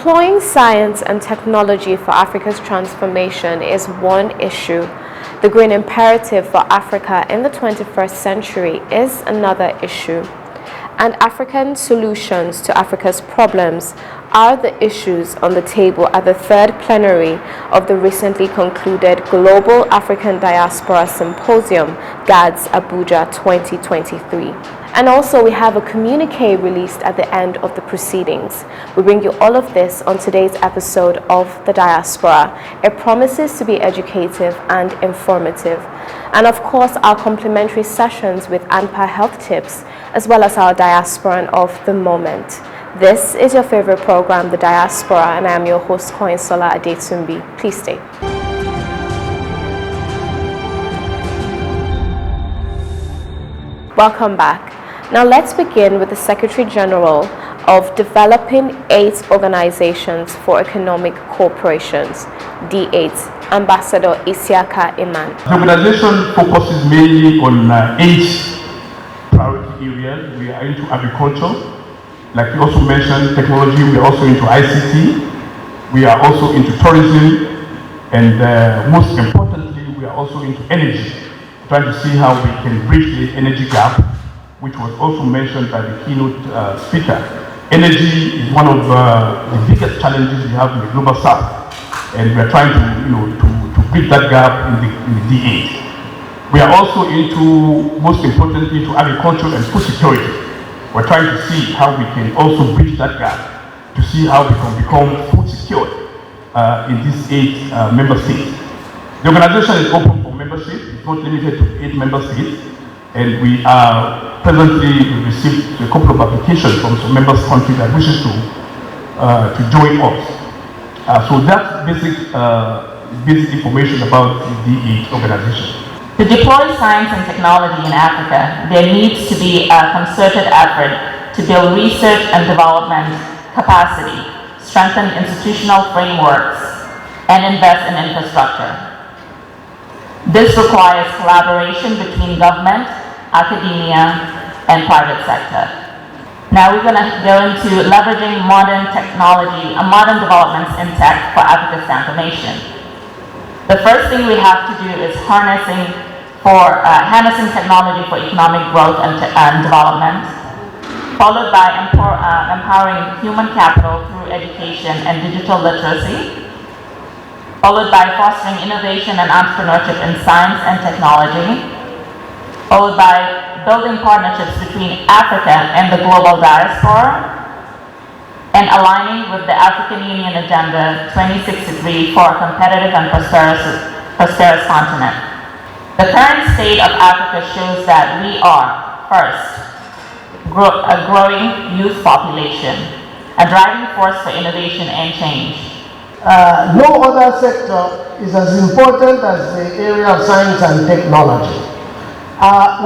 Deploying science and technology for Africa's transformation is one issue. The green imperative for Africa in the 21st century is another issue. And African solutions to Africa's problems are the issues on the table at the third plenary of the recently concluded Global African Diaspora Symposium, GADS Abuja 2023. And also we have a communique released at the end of the proceedings. We bring you all of this on today's episode of The Diaspora. It promises to be educative and informative. And of course, our complimentary sessions with ANPA Health Tips, as well as our Diasporan of the Moment. This is your favorite program, The Diaspora, and I am your host, Koinsola Adetumbi. Please stay. Welcome back. Now let's begin with the Secretary General of Developing 8 Organizations for Economic Cooperations, D8, Ambassador Isiaka Iman. The organization focuses mainly on 8 priority areas. We are into agriculture, like you also mentioned, technology. We are also into ICT. We are also into tourism, and most importantly, we are also into energy, trying to see how we can bridge the energy gap, which was also mentioned by the keynote speaker. Energy is one of the biggest challenges we have in the global south, and we are trying to bridge that gap in the D8. We are also into, most importantly, to agriculture and food security. We're trying to see how we can also bridge that gap to see how we can become food secure in these 8 member states. The organization is open for membership. It's not limited to 8 member states, and we are presently received a couple of applications from some member countries that wishes to join us. So that's basic information about the D8 organization. To deploy science and technology in Africa, there needs to be a concerted effort to build research and development capacity, strengthen institutional frameworks, and invest in infrastructure. This requires collaboration between government, academia, and private sector. Now we're going to go into leveraging modern technology and modern developments in tech for Africa's transformation. The first thing we have to do is harnessing technology for economic growth and development, followed by empowering human capital through education and digital literacy, followed by fostering innovation and entrepreneurship in science and technology, followed by building partnerships between Africa and the global diaspora, and aligning with the African Union Agenda 2063 for a competitive and prosperous continent. The current state of Africa shows that we are, first, a growing youth population, a driving force for innovation and change. No other sector is as important as the area of science and technology.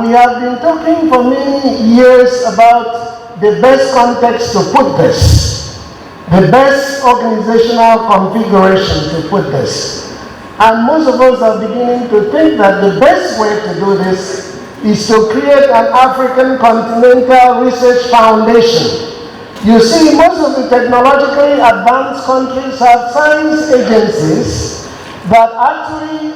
We have been talking for many years about the best context to put this, the best organizational configuration to put this. And most of us are beginning to think that the best way to do this is to create an African Continental Research Foundation. You see, most of the technologically advanced countries have science agencies that actually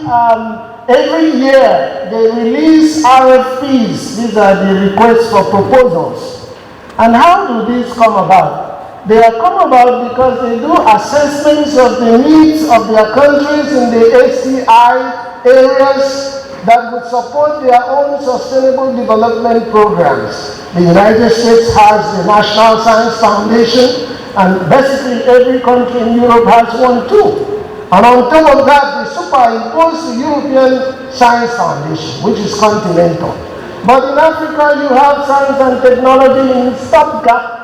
every year they release RFPs. These are the requests for proposals. And how do these come about? They have come about because they do assessments of the needs of their countries in the ACI areas that would support their own sustainable development programs. The United States has the National Science Foundation, and basically every country in Europe has one too. And on top of that, they superimpose the European Science Foundation, which is continental. But in Africa, you have science and technology in stopgap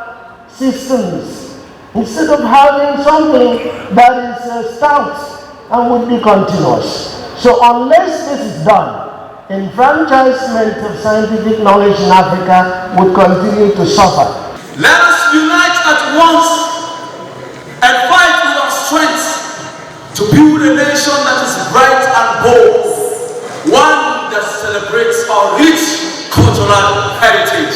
systems, instead of having something that is stout and would be continuous. So unless this is done, enfranchisement of scientific knowledge in Africa would continue to suffer. Let us unite at once and fight with our strength to build a nation that is bright and bold, one that celebrates our rich cultural heritage.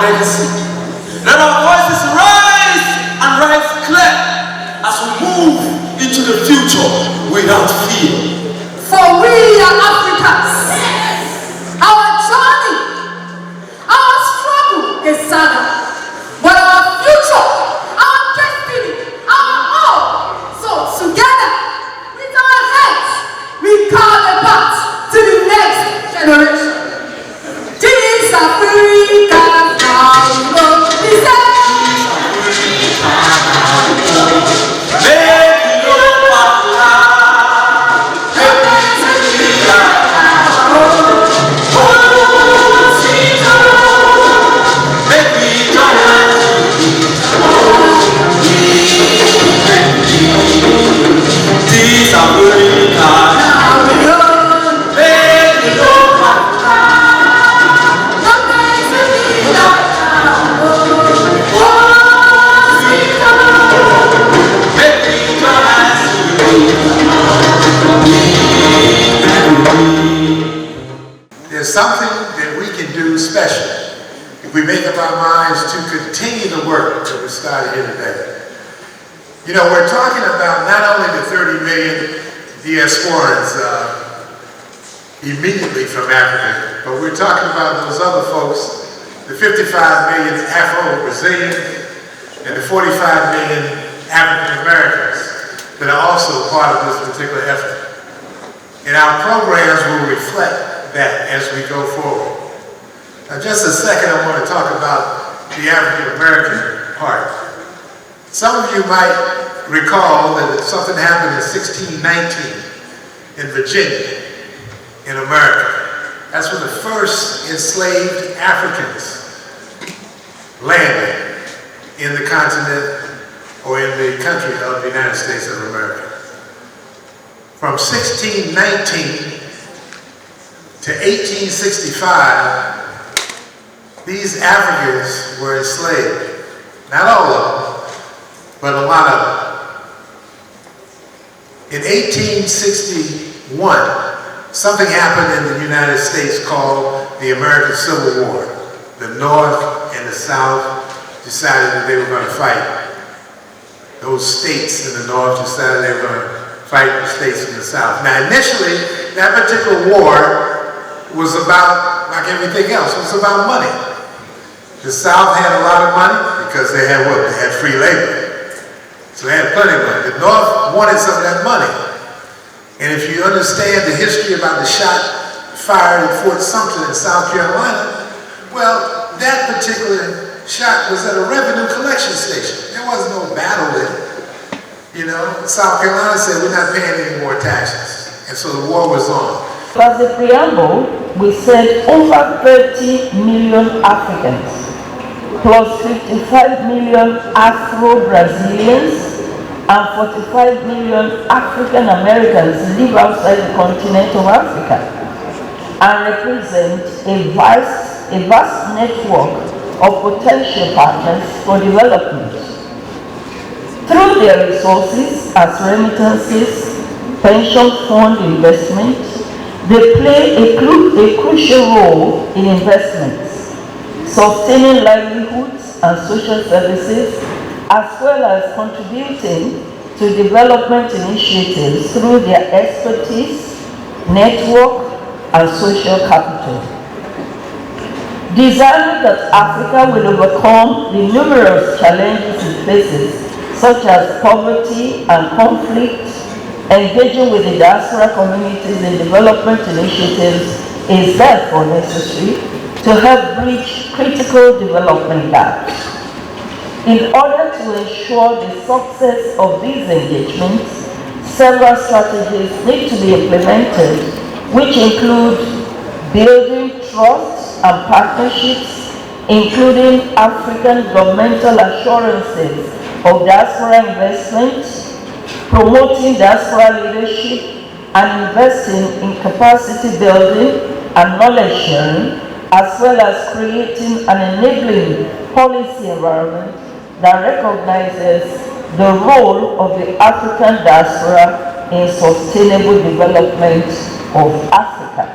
legacy. Let our voices rise and rise clear as we move into the future without fear. For we are Africans. Our journey, our struggle is saga. But our future, our destiny, our all. So together, with our heads, we carve a path to the next generation. This Africa now, we say. There's something that we can do special if we make up our minds to continue the work that we started here today. You know, we're talking about not only the 30 million diasporans immediately from Africa, but we're talking about those other folks, the 55 million Afro-Brazilians and the 45 million African Americans that are also part of this particular effort. And our programs will reflect that as we go forward. Now just a second, I want to talk about the African American part. Some of you might recall that something happened in 1619 in Virginia, in America. That's when the first enslaved Africans landed in the continent or in the country of the United States of America. From 1619 to 1865, these Africans were enslaved. Not all of them, but a lot of them. In 1861, something happened in the United States called the American Civil War. The North and the South decided that they were going to fight. Those states in the North decided they were going to fight the states in the South. Now initially, that particular war was about, like everything else, it was about money. The South had a lot of money because they had what? They had free labor. So they had plenty of money. The North wanted some of that money. And if you understand the history about the shot fired at Fort Sumter in South Carolina, well, that particular shot was at a revenue collection station. There wasn't no battle there. You know, South Carolina said, we're not paying any more taxes. And so the war was on. As a preamble, we said over 30 million Africans, plus 55 million Afro-Brazilians, and 45 million African Americans live outside the continent of Africa, and represent a vast network of potential partners for development. Through their resources as remittances, pension fund investment, they play a crucial role in investments, sustaining livelihoods and social services, as well as contributing to development initiatives through their expertise, network, and social capital. Desiring that Africa will overcome the numerous challenges it faces, such as poverty and conflict, engaging with the diaspora communities in development initiatives is therefore necessary to help bridge critical development gaps. In order to ensure the success of these engagements, several strategies need to be implemented, which include building trust and partnerships, including African governmental assurances of diaspora investment, promoting diaspora leadership, and investing in capacity building and knowledge sharing, as well as creating an enabling policy environment that recognizes the role of the African diaspora in sustainable development of Africa.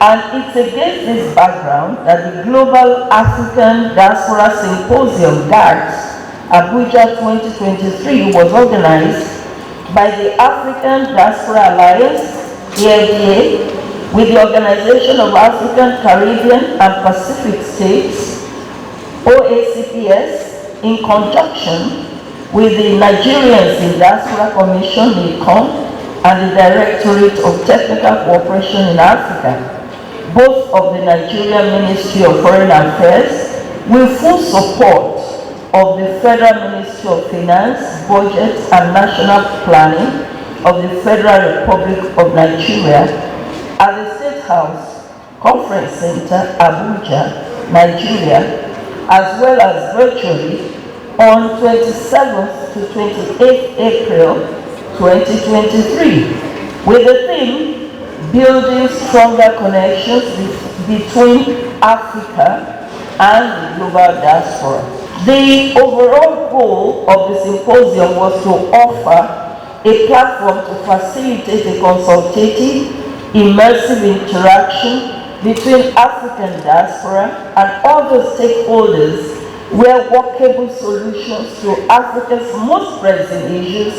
And it's against this background that the Global African Diaspora Symposium, GADS, Abuja 2023 was organized by the African Diaspora Alliance, AFDA, with the Organization of African, Caribbean and Pacific States, OACPS, in conjunction with the Nigerians in Diaspora Commission, NICOM, and the Directorate of Technical Cooperation in Africa, both of the Nigerian Ministry of Foreign Affairs, with full support of the Federal Ministry of Finance, Budget and National Planning of the Federal Republic of Nigeria at the State House Conference Center, Abuja, Nigeria, as well as virtually on 27th to 28th April 2023, with the theme, Building Stronger Connections Between Africa and the Global Diaspora. The overall goal of the symposium was to offer a platform to facilitate a consultative, immersive interaction between African diaspora and other stakeholders where workable solutions to Africa's most pressing issues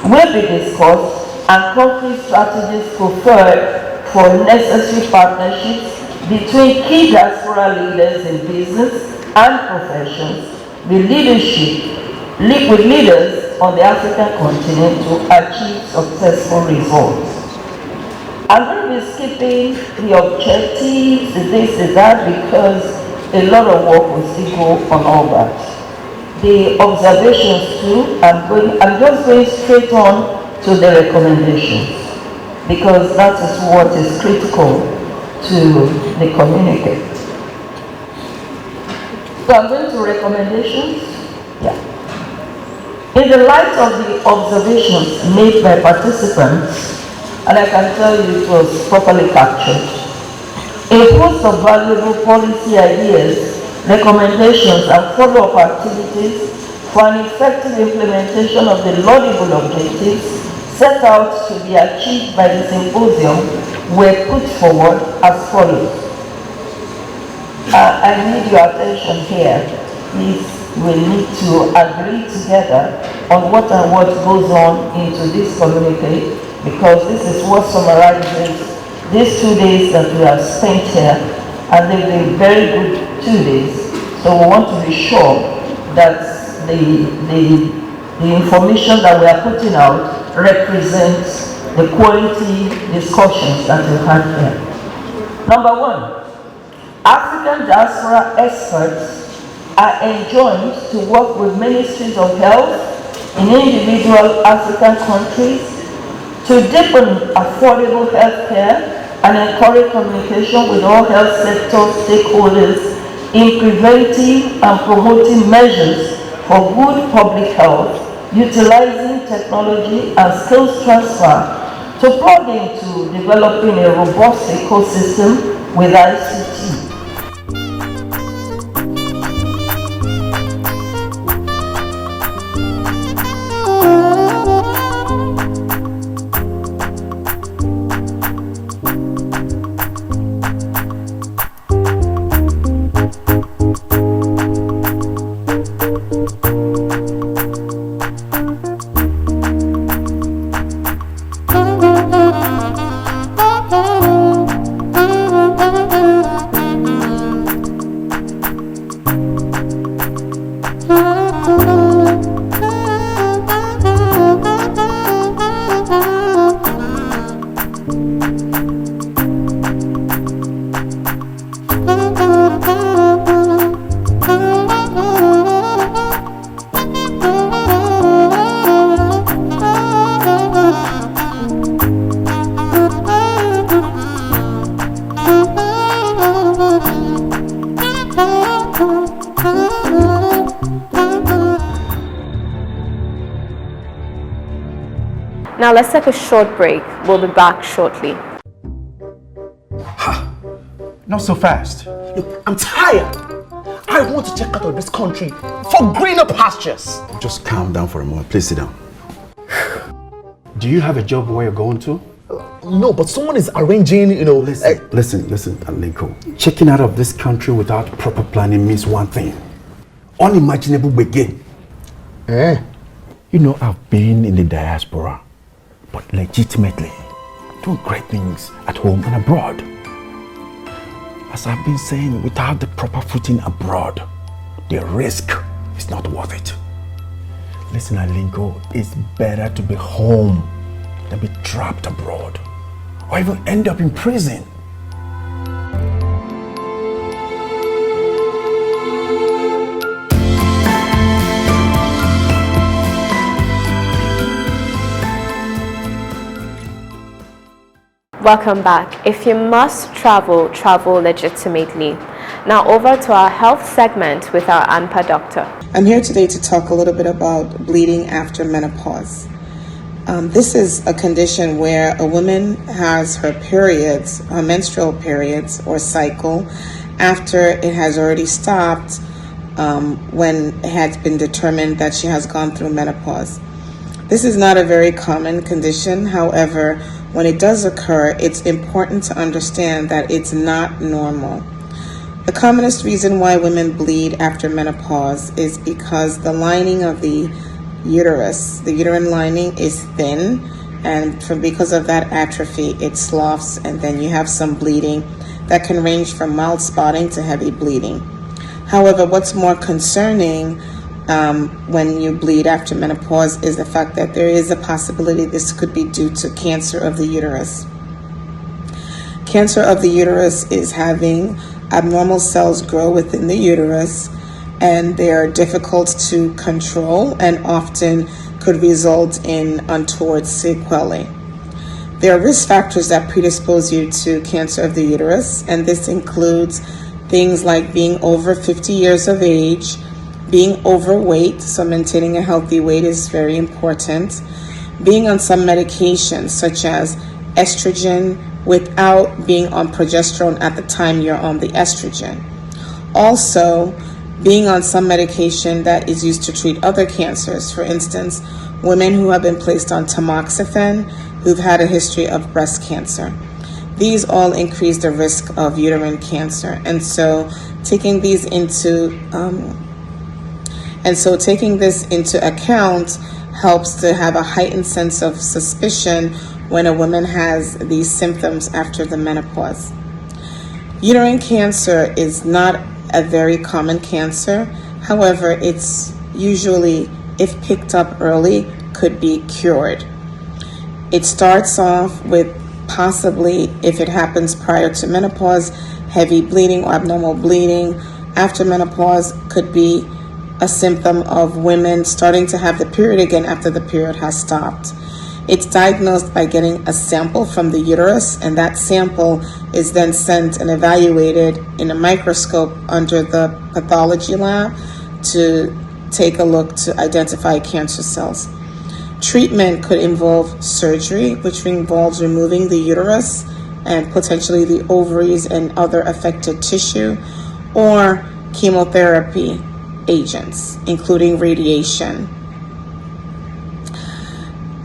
will be discussed and concrete strategies preferred for necessary partnerships between key diaspora leaders in business and professions with leaders on the African continent to achieve successful results. I'm going to be skipping the objectives, this, that, because a lot of work will still go on all that. The observations too, I'm just going straight on to the recommendations, because that is what is critical to the communique. So I'm going to recommendations. Yeah. In the light of the observations made by participants, and I can tell you it was properly captured, a host of valuable policy ideas, recommendations and follow-up activities for an effective implementation of the laudable objectives set out to be achieved by the symposium were put forward as follows. I need your attention here. Please, we need to agree together on what and what goes on into this communique, because this is what summarizes these 2 days that we have spent here, and they've been very good 2 days. So we want to be sure that the information that we are putting out represents the quality discussions that we've had here. Number one, African diaspora experts are enjoined to work with ministries of health in individual African countries to deepen affordable health care and encourage communication with all health sector stakeholders in preventing and promoting measures for good public health, utilizing technology and skills transfer to plug into developing a robust ecosystem with ICT. Now let's take a short break. We'll be back shortly. Not so fast. Look, I'm tired. I want to check out of this country for greener pastures. Just calm down for a moment. Please sit down. Do you have a job where you're going to? No, but someone is arranging, Listen, Alinko. Checking out of this country without proper planning means one thing. Unimaginable begin. I've been in the diaspora, but legitimately doing great things at home and abroad. As I've been saying, without the proper footing abroad, the risk is not worth it. Listen, Alinko, it's better to be home than be trapped abroad, or even end up in prison. Welcome back. If you must travel, travel legitimately. Now over to our health segment with our ANPA doctor. I'm here today to talk a little bit about bleeding after menopause. This is a condition where a woman has her periods, her menstrual periods or cycle, after it has already stopped when it has been determined that she has gone through menopause. This is not a very common condition. However, when it does occur, it's important to understand that it's not normal. The commonest reason why women bleed after menopause is because the lining of the uterus, the uterine lining, is thin, and because of that atrophy, it sloughs, and then you have some bleeding that can range from mild spotting to heavy bleeding. However, what's more concerning when you bleed after menopause is the fact that there is a possibility this could be due to cancer of the uterus. Cancer of the uterus is having abnormal cells grow within the uterus, and they are difficult to control and often could result in untoward sequelae. There are risk factors that predispose you to cancer of the uterus, and this includes things like being over 50 years of age, being overweight, so maintaining a healthy weight is very important, being on some medications such as estrogen without being on progesterone at the time you're on the estrogen. Also, being on some medication that is used to treat other cancers. For instance, women who have been placed on tamoxifen who've had a history of breast cancer. These all increase the risk of uterine cancer. And so taking this into account helps to have a heightened sense of suspicion when a woman has these symptoms after the menopause. Uterine cancer is not a very common cancer. However, it's usually, if picked up early, could be cured. It starts off with possibly, if it happens prior to menopause, heavy bleeding or abnormal bleeding. After menopause could be a symptom of women starting to have the period again after the period has stopped. It's diagnosed by getting a sample from the uterus, and that sample is then sent and evaluated in a microscope under the pathology lab to take a look to identify cancer cells. Treatment could involve surgery, which involves removing the uterus and potentially the ovaries and other affected tissue, or chemotherapy agents, including radiation.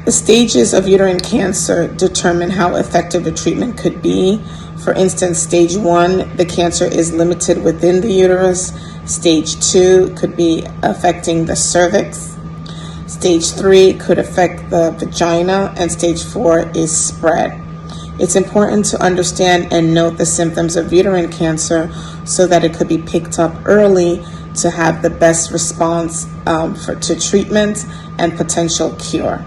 The stages of uterine cancer determine how effective the treatment could be. For instance, stage 1, the cancer is limited within the uterus. Stage 2 could be affecting the cervix. Stage 3 could affect the vagina, and stage 4 is spread. It's important to understand and note the symptoms of uterine cancer so that it could be picked up early to have the best response to treatment and potential cure.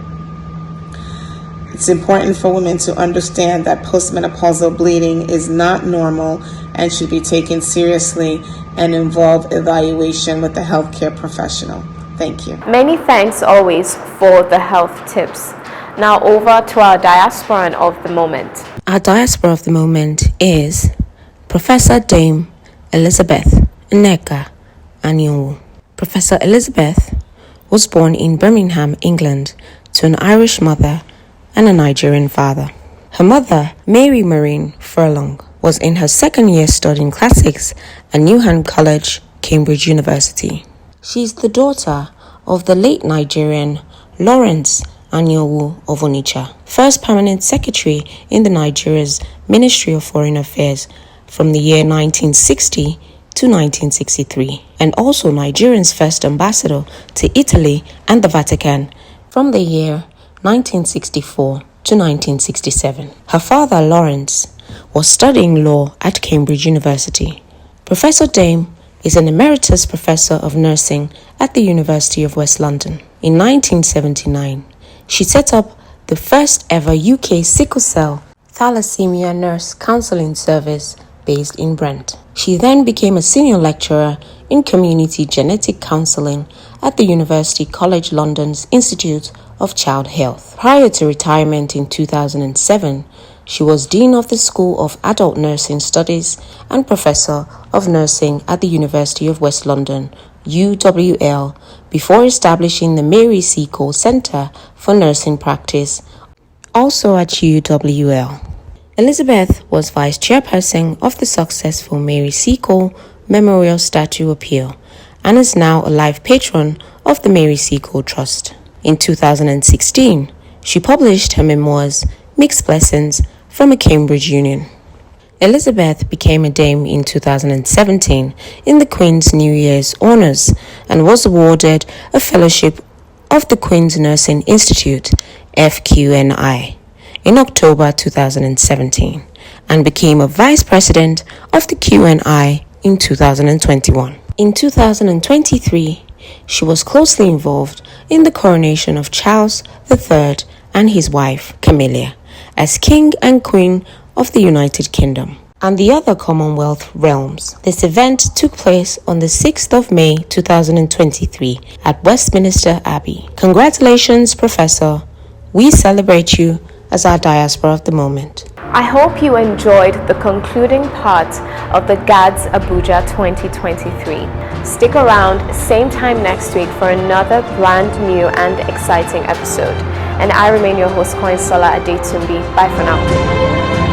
It's important for women to understand that postmenopausal bleeding is not normal and should be taken seriously and involve evaluation with a healthcare professional. Thank you. Many thanks always for the health tips. Now over to our diasporan of the moment. Our diaspora of the moment is Professor Dame Elizabeth Nneka Anyanwu. Professor Elizabeth was born in Birmingham, England, to an Irish mother and a Nigerian father. Her mother, Mary Marine Furlong, was in her second year studying classics at Newham College, Cambridge University. She is the daughter of the late Nigerian Lawrence Anyanwu of Onitsha, first permanent secretary in the Nigeria's Ministry of Foreign Affairs from the year 1960 to 1963, and also Nigeria's first ambassador to Italy and the Vatican from the year 1964 to 1967. Her father, Lawrence, was studying law at Cambridge University. Professor Dame is an emeritus professor of nursing at the University of West London. In 1979, she set up the first ever UK sickle cell thalassemia nurse counseling service based in Brent. She then became a senior lecturer in community genetic counseling at the University College London's Institute of Child Health. Prior to retirement in 2007, she was Dean of the School of Adult Nursing Studies and Professor of Nursing at the University of West London, UWL, before establishing the Mary Seacole Centre for Nursing Practice, also at UWL. Elizabeth was Vice Chairperson of the successful Mary Seacole Memorial Statue Appeal and is now a life patron of the Mary Seacole Trust. In 2016, she published her memoirs, Mixed Blessings from a Cambridge Union. Elizabeth became a dame in 2017 in the Queen's New Year's Honours and was awarded a fellowship of the Queen's Nursing Institute, FQNI, in October 2017 and became a vice president of the QNI in 2021. In 2023, she was closely involved in the coronation of Charles III and his wife, Camilla, as King and Queen of the United Kingdom and the other Commonwealth realms. This event took place on the 6th of May 2023 at Westminster Abbey. Congratulations, Professor. We celebrate you as our diaspora of the moment. I hope you enjoyed the concluding part of the GADS Abuja 2023. Stick around, same time next week for another brand new and exciting episode. And I remain your host, Koinsola Adetumbi. Bye for now.